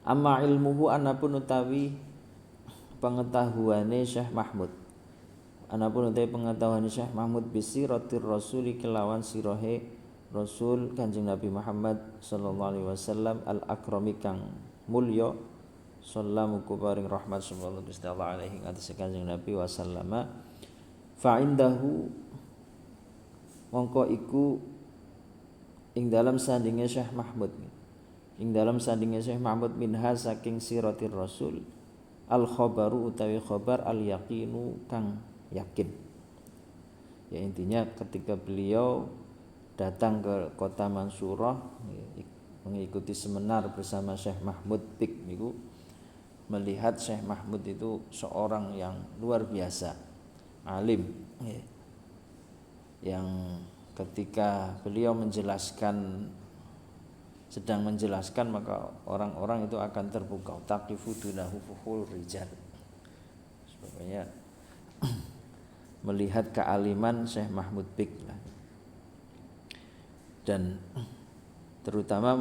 [SPEAKER 1] Amma ilmuhu anapun utawi pengetahuane Syekh Mahmud anapun utai pengetahuan Syekh Mahmud bisiratir rasuli kelawan sirahe Rasul Kanjeng Nabi Muhammad sallallahu alaihi wasallam al akrami kang mulya sallallahu paring rahmat sallallahu alaihi atas Kanjeng Nabi wasallama fa indahu mongko iku ing dalam sandinge Syekh Mahmud minha saking siratir rasul al khabaru utawi khabar al yaqinu kang yakin. Ya intinya ketika beliau datang ke kota Mansurah mengikuti seminar bersama Syekh Mahmud Bik niku melihat Syekh Mahmud itu seorang yang luar biasa alim yang ketika beliau sedang menjelaskan maka orang-orang itu akan terpukau taqifu dunahu fuhul rijal sebagainya melihat kealiman Syekh Mahmud Bik dan terutama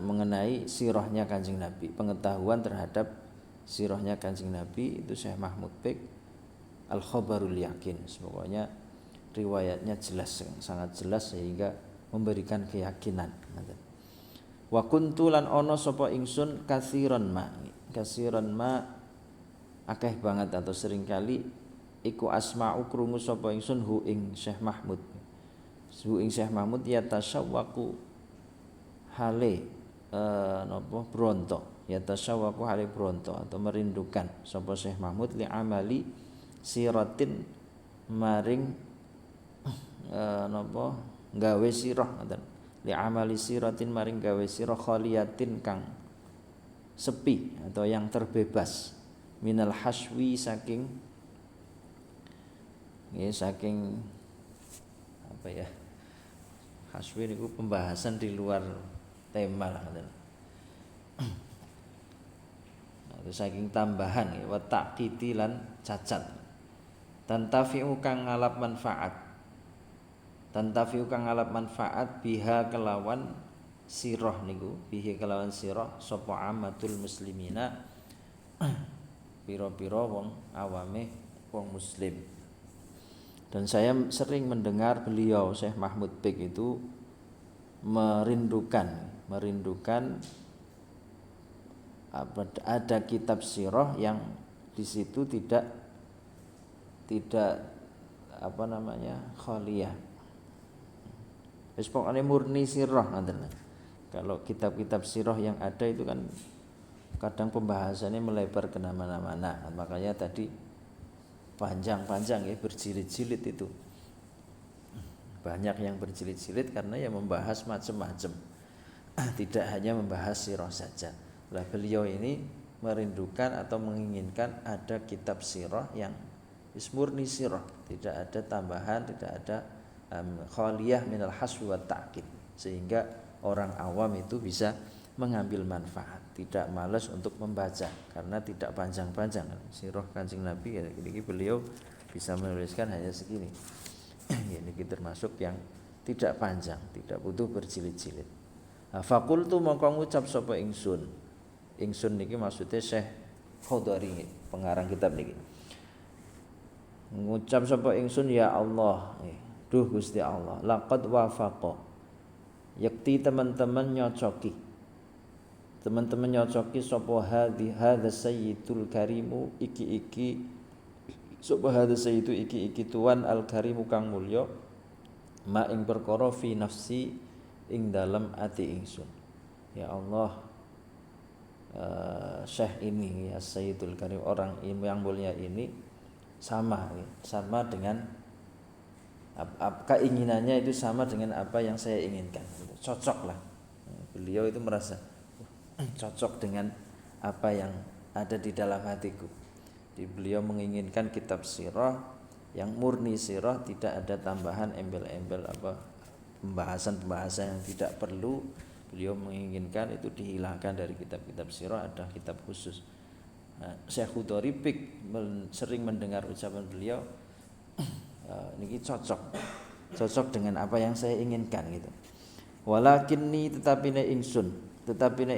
[SPEAKER 1] mengenai sirahnya Kanjeng Nabi, pengetahuan terhadap sirahnya Kanjeng Nabi itu Syekh Mahmud Bik al-khabarul yakin, pokoknya riwayatnya jelas, sangat jelas sehingga memberikan keyakinan. Wa kuntu lan ana sapa ingsun kasiron ma akeh banget atau seringkali iku asma'u krungu sapa ingsun hu ing Syekh Mahmud ya tasyawwaqu hale bronto atau merindukan sapa Syekh Mahmud li amali siratin maring gawe sirah ngoten li amali siratin maring gawe sirah khaliyatin kang sepi atau yang terbebas minal haswi saking apa ya, haswi niku pembahasan di luar tema lah ngoten. Saking tambahan wa taqiti lan cacat. Tantafi'u kang ngalap manfaat biha kelawan sirah niku sapa amatul muslimina pira-pira wong awame wong muslim. Dan saya sering mendengar beliau Syekh Mahmud Bik itu merindukan ada kitab sirah yang di situ tidak khaliyah. Wis pokoknya murni sirah ngoten. Kalau kitab-kitab sirah yang ada itu kan kadang pembahasannya melebar ke mana-mana, makanya tadi panjang-panjang ya, berjilid-jilid itu. Banyak yang berjilid-jilid karena ya membahas macam-macam. Tidak hanya membahas sirah saja. Lah beliau ini merindukan atau menginginkan ada kitab sirah yang murni sirah, tidak ada tambahan, tidak ada khaliyah minal haswi wa ta'kid, sehingga orang awam itu bisa mengambil manfaat, tidak malas untuk membaca karena tidak panjang-panjang. Sirah Kanjeng Nabi ya, ini beliau bisa menuliskan hanya segini. Ini termasuk yang tidak panjang, tidak butuh berjilid-jilid. Fakultu mongko ngucap sapa ingsun. Ingsun niki maksudnya Syekh Khudari, pengarang kitab niki. Ngucap sapa ingsun, ya Allah, duh Gusti Allah, laqad wafaqa. Yakti teman-teman nyocoki. Teman-teman nyocoki sapa hadza sayyidul karimu iki sapa hadza sayyidu iki tuan al karimu kang mulya ma ing perkara fi nafsi ing dalem ati ingsun. Ya Allah, Syekh ini ya Sayyidul Karim, orang yang mulia ini sama dengan keinginannya itu sama dengan apa yang saya inginkan. Cocok lah. Beliau itu merasa cocok dengan apa yang ada di dalam hatiku. Beliau menginginkan kitab sirah yang murni sirah, tidak ada tambahan embel-embel apa pembahasan-pembahasan yang tidak perlu. Beliau menginginkan itu dihilangkan dari kitab-kitab sirah, ada kitab khusus. Syekh Khudari sering mendengar ucapan beliau, ini cocok dengan apa yang saya inginkan gitu. Walakinni tetapine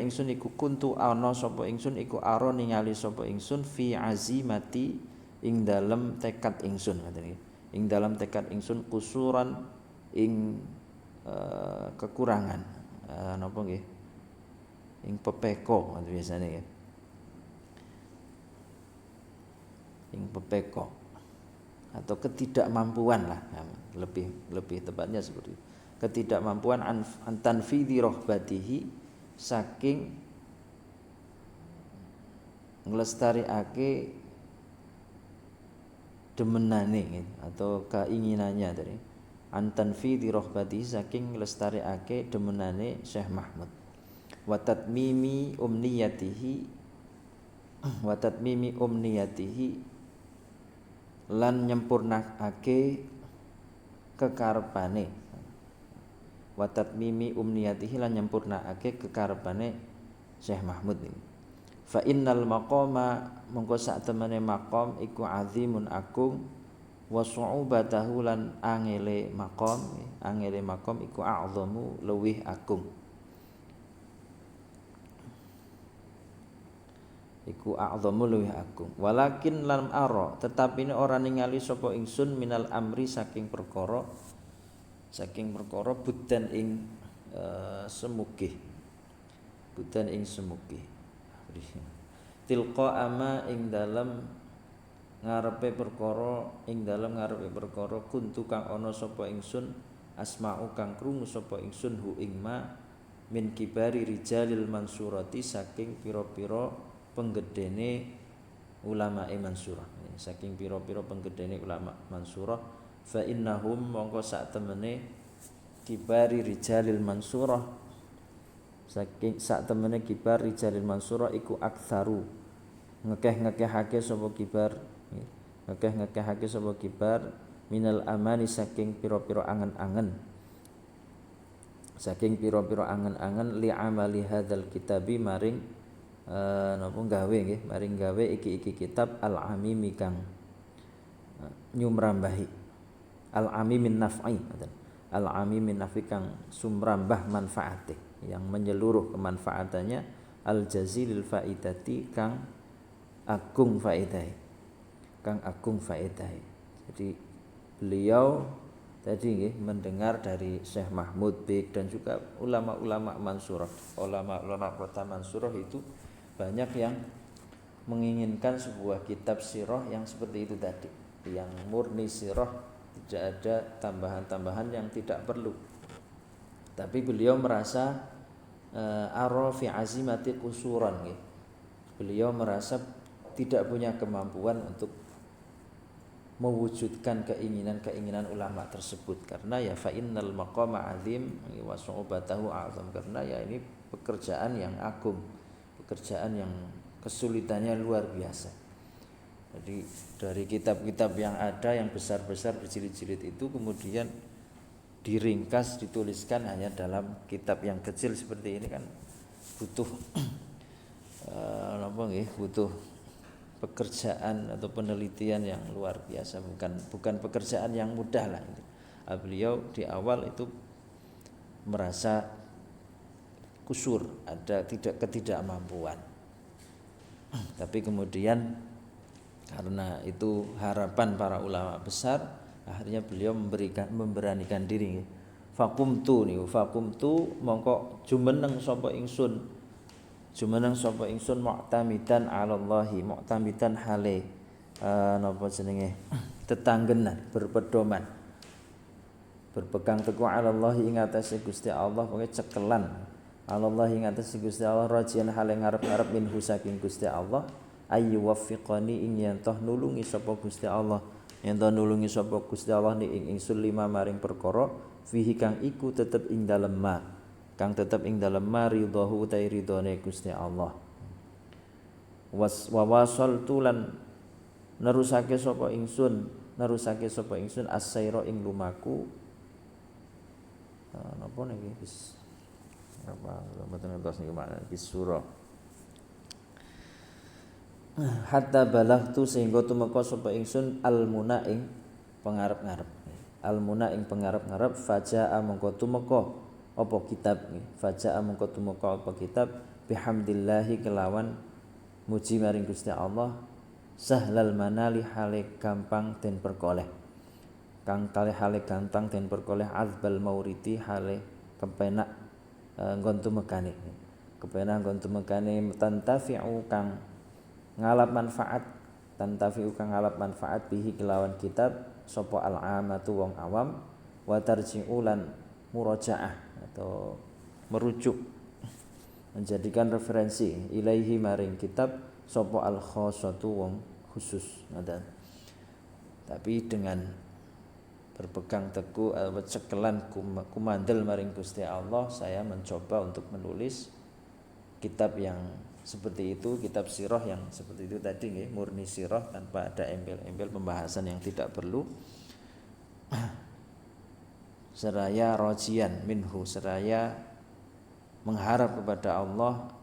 [SPEAKER 1] ingsun iku kuntu ana sapa ingsun iku aro ningali sapa ingsun fi azimati ing dalem tekad ingsun, ing dalem tekad ingsun kusuran ing kekurangan, napa nggih, ing pepeko biasane nggih, ing pepeko atau ketidakmampuan lah, lebih tepatnya seperti itu. Ketidakmampuan an tanfidhi rohbatihi, saking nglestariake demenane atau keinginannya dari an tanfidhi rohbatihi, saking nglestariake demenane Syekh Mahmud. Wa tatmimi umniyatihi lan nyempurnakake kekarepane. Wa tatmimi umniyatihi lan nyempurnakake kekarepane Syekh Mahmud ini. Fa innal maqama mongko sak temene maqam iku azimun agung, wa su'ubatahu lan angele maqam iku a'zamu luwih agung. Iku a'zamu luwih agung. Walakin lam ara, tetapi ora ningali sapa ingsun minal amri saking perkara budan ing semugih. Budan ing semugih. Tilqa ama ing dalem ngarepe perkara kuntu kang ana sapa ingsun asma'u kang krungu sapa ingsun hu ing ma min kibari rijalil mansurati, saking pira-pira penggedene ulama mansurah, saking pira-pira penggedene ulama mansurah. Fa innahum mongko sak temene kibari rijalil mansurah, saking sak temene kibar rijalil mansurah iku aktsaru ngekeh-ngekehake sapa kibar minal amani, saking pira-pira angen-angen li amali hadzal kitabi maring napa gawe nggih, maring gawe iki kitab al-amimi kang nyumrambahi, al-amimin naf'i, al-amimin naf'i kang sumrambah manfaate, yang menyeluruh kemanfaatannya, al-jazilil faidati kang agung faedahe. Jadi beliau tadi nggih mendengar dari Syekh Mahmud Bik dan juga ulama-ulama Mansurah, ulama-ulama kota Mansurah itu banyak yang menginginkan sebuah kitab sirah yang seperti itu tadi, yang murni sirah, tidak ada tambahan-tambahan yang tidak perlu. Tapi beliau merasa ara fi azimati qusuran nggih. Beliau merasa tidak punya kemampuan untuk mewujudkan keinginan-keinginan ulama tersebut karena ya fa innal maqama azim wa su'batahu azam, karena ya ini pekerjaan yang agung, pekerjaan yang kesulitannya luar biasa. Jadi dari kitab-kitab yang ada yang besar-besar berjilid-jilid itu kemudian diringkas dituliskan hanya dalam kitab yang kecil seperti ini kan butuh butuh pekerjaan atau penelitian yang luar biasa, bukan pekerjaan yang mudah lah. Beliau di awal itu merasa kusur, ada ketidakmampuan. Tapi kemudian karena itu harapan para ulama besar, akhirnya beliau memberanikan diri. Fakumtu mongko jumeneng sapa ingsun mu'tamidan 'alallahi, mu'tamidan hale napa jenenge tetanggenan, berpedoman, berpegang teguh 'alallahi ing atase Gusti Allah, pokoke cekelan 'alallahi ing atase Gusti Allah, rajian hale ngarep-ngarep minhu saking Gusti Allah, ayyu waffiqani ing yen toh nulungi sapa Gusti Allah, yen toh nulungi sapa Gusti Allah ni ing ingsun lima maring perkara fihi kang iku tetep ing dalem ridhahu ta ridhone Gusti Allah. Wa wasaltu lan nerusake sapa ingsun as-saira ing lumaku. Napa niki wis apa mboten ngertos niki maknane bis surah. Hatta balaghtu sehingga tumeka sapa ingsun al-muna ing pangarep-ngarep. Al-muna ing pangarep-ngarep, fajaa mongko tumeka apa kitab nih, fajaa mongko tumeka apa kitab bihamdillahi kelawan muji maring Gusti Allah, sahlal manali hale gampang den perkoleh, kang kalih hale gampang den perkoleh, azbal mauriti hale kepenak nggon tumekane, kepenak nggon tumekane, tantafi'u kang ngalap manfaat bihi kelawan kitab sapa al-amatu wong awam, wa tarji'u lan murajaah atau merujuk, menjadikan referensi ilaihi maring kitab sapa al-khassatu wong khusus. Tapi dengan berpegang teguh cekelan kumandel maring Gusti Allah, saya mencoba untuk menulis kitab yang seperti itu, kitab sirah yang seperti itu tadi nggih, murni sirah tanpa ada embel-embel pembahasan yang tidak perlu. Seraya rojian minhu, seraya mengharap kepada Allah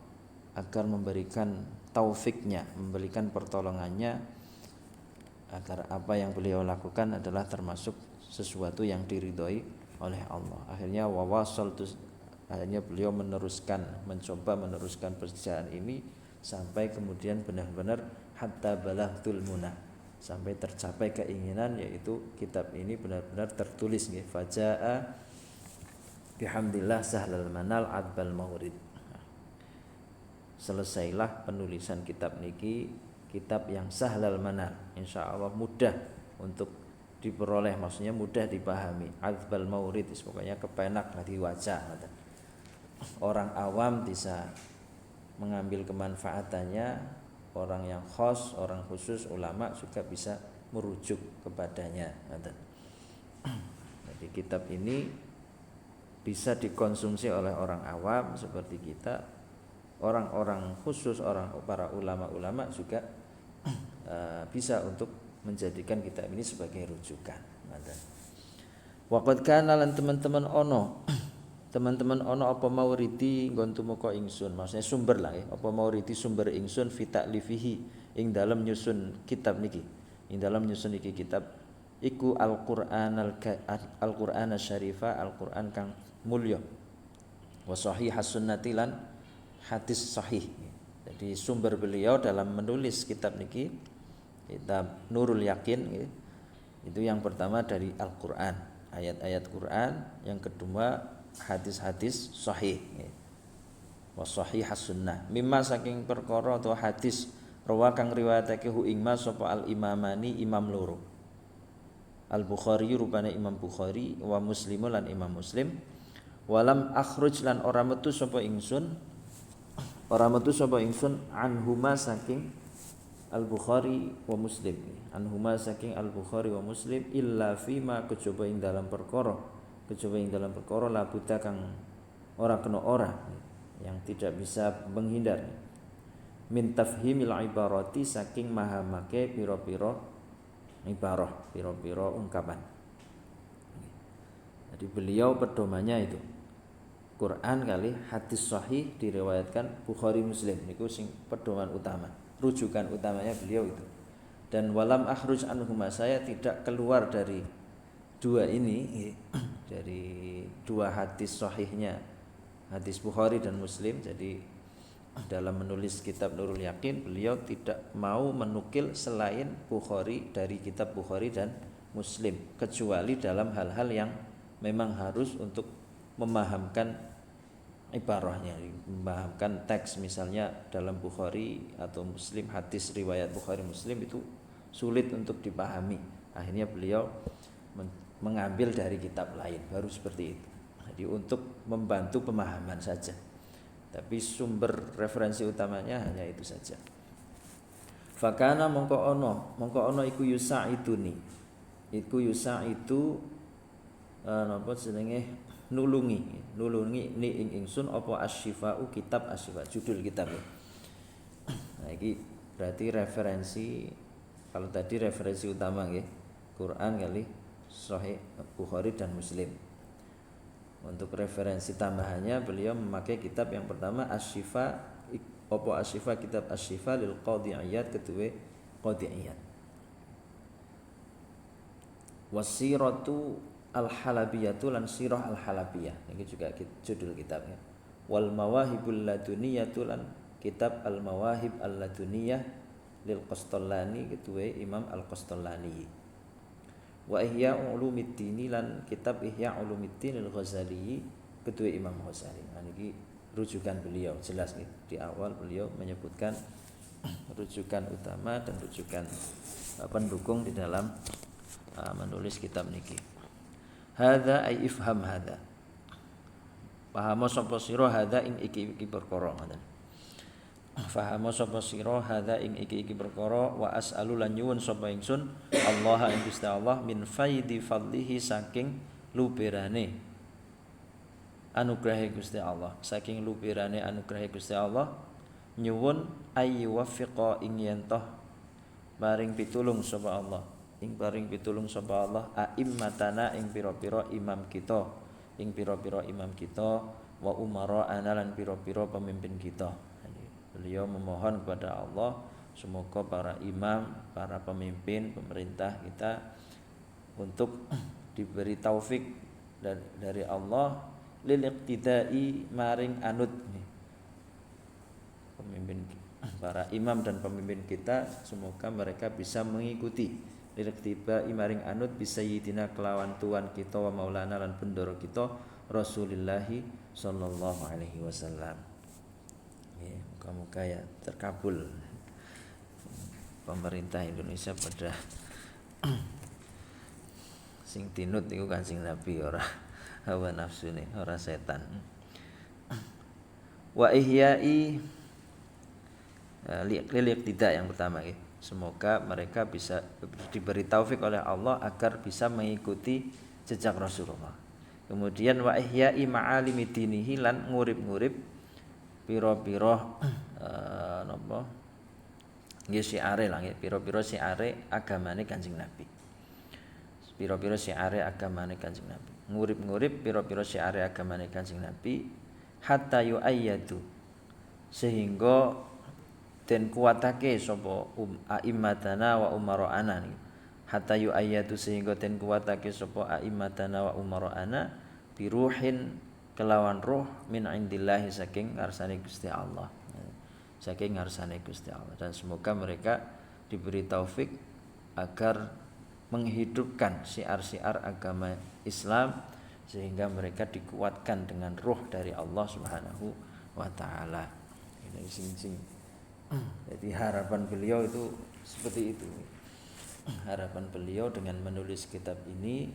[SPEAKER 1] agar memberikan taufiknya, memberikan pertolongannya, agar apa yang beliau lakukan adalah termasuk sesuatu yang diridhoi oleh Allah. Akhirnya akhirnya beliau mencoba meneruskan pekerjaan ini sampai kemudian benar-benar hatta balaghtul muna, sampai tercapai keinginan, yaitu kitab ini benar-benar tertulis nggih, fajaa bihamdillah sahlal manal adbal maurid. Selesailah penulisan kitab niki, kitab yang sahlal manal, insyaallah mudah untuk diperoleh, maksudnya mudah dipahami. Adbal maurid pokoknya kepenak diwaca. Orang awam bisa mengambil kemanfaatannya, orang yang khos, orang khusus, ulama juga bisa merujuk kepadanya. Jadi kitab ini bisa dikonsumsi oleh orang awam seperti kita, orang-orang khusus, para ulama-ulama juga bisa untuk menjadikan kitab ini sebagai rujukan. Waqad kana lan teman-teman ono apa mauridi nggon tumeka ingsun, maksudnya sumber lah ya, apa mauridi sumber ingsun fi ta'lifihi ing dalam nyusun kitab niki, ing dalam nyusun iki kitab iku Al-Qur'an Syarifah, Al-Qur'an kang mulya, wa sahihas sunnati lan hadis sahih. Jadi sumber beliau dalam menulis kitab niki, kitab Nurul Yakin, itu yang pertama dari Al-Qur'an, ayat-ayat Qur'an, yang kedua hadis-hadis sahih, wa sahihas sunnah, mimma saking perkara atau hadis rawa kang riwayatake hu ing ma sapa al-imamani imam loro, Al-Bukhari rupane Imam Bukhari, wa Muslim lan Imam Muslim, Walam akhruj lan ora metu sapa ingsun anhuma saking Al-Bukhari wa Muslim. Anhuma saking Al-Bukhari wa Muslim illa fima kejaba ing dalam perkara labuta kang ora kena ora yang tidak bisa menghindar. Min tafhimil ibarati saking mahamake pira-pira ibarah, pira-pira ungkapan. Jadi beliau pedomannya itu Quran kali hadis sahih diriwayatkan Bukhari Muslim niku sing pedoman utama, rujukan utamanya beliau itu. Dan walam akhruj anhuma, saya tidak keluar dari dua ini, dari dua hadis sahihnya, hadis Bukhari dan Muslim. Jadi dalam menulis kitab Nurul Yakin beliau tidak mau menukil selain Bukhari dari kitab Bukhari dan Muslim, kecuali dalam hal-hal yang memang harus untuk memahamkan ibarahnya, memahamkan teks. Misalnya dalam Bukhari atau Muslim, hadis riwayat Bukhari Muslim itu sulit untuk dipahami, akhirnya beliau mengambil dari kitab lain, baru seperti itu. Jadi untuk membantu pemahaman saja, tapi sumber referensi utamanya hanya itu saja. Fakana mongko ono iku yusaiduni, iku yusaidu napa jenenge nulungi ni ing ingsun apa Asy-Syifa'u, kitab Asy-Syifa, judul kitab. Nah iki berarti referensi, kalau tadi referensi utama nggih Quran kali Sahih Bukhari dan Muslim. Untuk referensi tambahannya beliau memakai kitab yang pertama Asy-Syifa, apa Asy-Syifa, kitab Asy-Syifa lil Qadhi Iyad, kedua Qadhi Iyad. Wasiratu al-Halabiyatu lan sirah al-Halabiyah, ini juga judul kitabnya. Wal Mawahibul Laduniyatu lan kitab Al-Mawahib Al-Laduniyah lil Qastallani, kedua Imam Al-Qastallani. Wa Ihya Ulumiddin lan kitab Ihya Ulumiddin Al-Ghazali, kedua Imam Ghazali. Nah ini rujukan beliau, jelas nih di awal beliau menyebutkan rujukan utama dan rujukan pendukung di dalam menulis kitab niki. Hadza ay ifham hadza, pahamo sapa sira hadza ing iki perkara ngoten. Fahamo sapa sira hadza ing iki perkara, wa as'alu lan nyuwun sapa ingsun Allah ing Gusti Allah min faidi fadlihi, saking lupirane anugrahe Gusti Allah, saking lupirane anugrahe Gusti Allah, nyuwun ayi wafiqa ing yen toh paring pitulung sapa Allah, ing paring pitulung sapa Allah a'immatana ing pira-pira imam kita, wa umara ana lan pira-pira pemimpin kita. Beliau memohon kepada Allah semoga para imam, para pemimpin pemerintah kita untuk diberi taufik dari Allah lil iqtidai maring anut. Pemimpin, para imam dan pemimpin kita semoga mereka bisa mengikuti lirtiba imaring anut bisayyidina kelawan tuan kita wa maulana lan bendoro kita Rasulullah sallallahu alaihi wasallam. Ya, muga-muga ya terkabul pemerintah Indonesia pada sing tinut iku Kanjeng Nabi, ora hawa nafsune, ora setan. Wa ihyai lilik tidak yang pertama ya. Semoga mereka bisa diberi taufik oleh Allah agar bisa mengikuti jejak Rasulullah. Kemudian wa ihya'i ma'alimi dinihi lan ngurip-ngurip pira-pira napa nggih syiare lah nggih, pira-pira syiare agamane Kanjeng Nabi. Pira-pira syiare agamane Kanjeng Nabi. Ngurip-ngurip pira-pira syiare agamane Kanjeng Nabi hatta yu'ayyadu, sehingga den kuatake sapa a'immatana wa umara'ana, hatta yu'ayyadu sehingga den kuatake sapa a'immatana wa umara'ana biruhin kelawan ruh min indillahi saking ngarsane Gusti Allah, saking ngarsane Gusti Allah. Dan semoga mereka diberi taufik agar menghidupkan syiar-syiar agama Islam sehingga mereka dikuatkan dengan ruh dari Allah Subhanahu wa taala. Ini sing jadi harapan beliau itu seperti itu. Harapan beliau dengan menulis kitab ini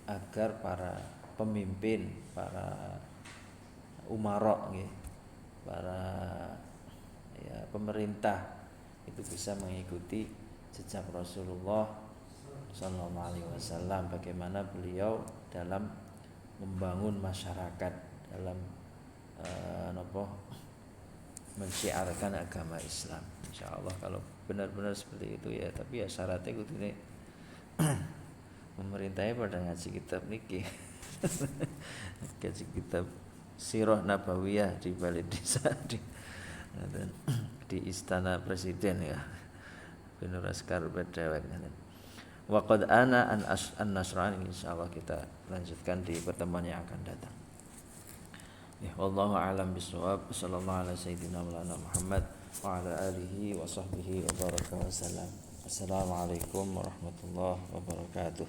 [SPEAKER 1] agar para pemimpin, para umarok nggih, para ya pemerintah itu bisa mengikuti jejak Rasulullah Sallallahu Alaihi Wasallam, bagaimana beliau dalam membangun masyarakat, dalam mensyiarkan agama Islam. Insya Allah kalau benar-benar seperti itu ya, tapi ya syaratnya kudune pemerintahnya pada ngaji kitab niki ngaji kitab Sirah Nabawiyah di balai desa di istana presiden ya, bener askar berdewek. Wa qad ana an nasrani, insyaallah kita lanjutkan di pertemuan yang akan datang. Ya, wallahu a'lam bishawab. Sallallahu ala sayyidina Maulana Muhammad wa ala alihi wa sahbihi wa baraka wa salam. Assalamualaikum warahmatullahi wabarakatuh.